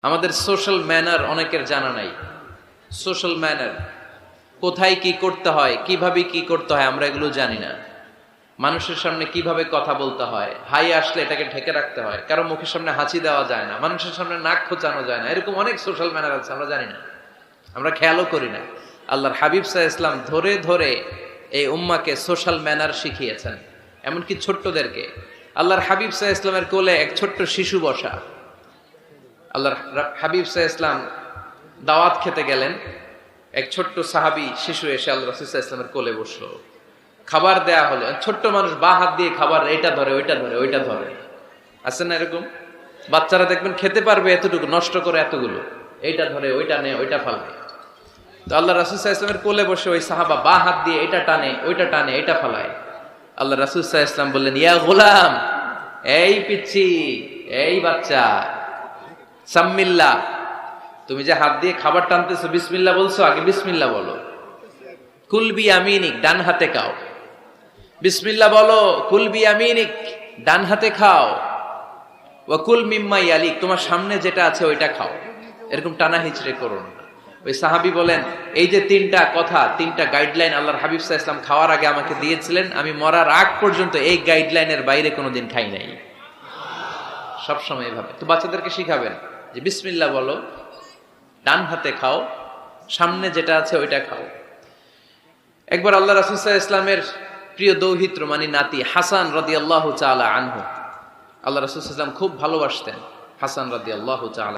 আমাদের social manner অনেকের জানা নাই। সোশ্যাল ম্যানার কোথায় কি করতে হয়, কিভাবে কি করতে হয় আমরা এগুলো জানি না। মানুষের সামনে কিভাবে কথা বলতে হয়, হাই আসলে এটাকে ঢেকে রাখতে হয়, কারো মুখের সামনে হাঁচি দেওয়া যায় না, মানুষের সামনে নাক খোঁচানো যায় না, এরকম অনেক সোশ্যাল ম্যানার আছে আমরা জানি না, আমরা খেয়ালও করি না। আল্লাহর হাবিব সাল্লাল্লাহু আলাইহি ওয়াসাল্লাম ধরে ধরে এই উম্মাকে সোশ্যাল ম্যানার শিখিয়েছেন, এমনকি ছোট্টদেরকে। আল্লাহর হাবিব সাল্লাল্লাহু আলাইহি ওয়াসাল্লামের কোলে এক ছোট্ট শিশু বসা। আল্লাহর হাবিব সাল্লাল্লাহু আলাইহি ওয়াসাল্লাম দাওয়াত খেতে গেলেন, এক ছোট্ট সাহাবী শিশু এসে আল্লাহ রাসূল সাল্লাল্লাহু আলাইহি ওয়াসাল্লামের কোলে বসলো। খাবার দেয়া হলো, ছোট্ট মানুষ বা হাত দিয়ে খাবার এটা ধরে ওইটা ধরে ওইটা ধরে, আছে না এরকম? বাচ্চারা দেখবেন খেতে পারবে এতটুকু, নষ্ট করে এতগুলো, এইটা ধরে ওইটা নেয় ওইটা ফালায়। তো আল্লাহ রাসূল সাল্লাল্লাহু আলাইহি ওয়াসাল্লামের কোলে বসে ওই সাহাবা বা হাত দিয়ে এটা টানে ওইটা টানে এটা ফালায়। আল্লাহ রাসূল সাল্লাল্লাহু আলাইহি ওয়াসাল্লাম বললেন, ইয়া গোলাম, এই পিচ্চি, এই বাচ্চা, সাম্মিল্লাহ, তুমি যে হাত দিয়ে খাবার টানতেছো বিসমিল্লাহ বলছো, আগে বিসমিল্লাহ বলো। কুলবি আমিনিক, ডান হাতে খাও। বিসমিল্লাহ বলো, কুলবি আমিনিক, ডান হাতে খাও। ওয়া কুল মিম্মা ইয়ালিক, তোমার সামনে যেটা আছে ওইটা খাও। এরকম টানা হিচড়ে করো না। ওই সাহাবী বলেন, এই যে তিনটা কথা, তিনটা গাইডলাইন আল্লাহর হাবিব সাল্লাল্লাহু আলাইহি ওয়াসাল্লাম খাওয়ার আগে আমাকে দিয়েছিলেন, আমি মরার আগ পর্যন্ত এই গাইডলাইনের বাইরে কোনোদিন খাই নাই। সবসময় এভাবে। তো বাচ্চাদেরকে শিখাবেন যে বিসমিল্লাহ বলো, ডান হাতে খাও, সামনে যেটা আছে ওইটা খাও। একবার আল্লাহ রাসূল সাল্লাল্লাহু আলাইহি ওয়াসাল্লামের প্রিয় দৌহিত্র মানে নাতি হাসান রাদিয়াল্লাহু তাআলা আনহু, আল্লাহ রাসূল সাল্লাল্লাহু আলাইহি ওয়াসাল্লাম খুব ভালোবাসতেন হাসান রাদিয়াল্লাহু তাআলা।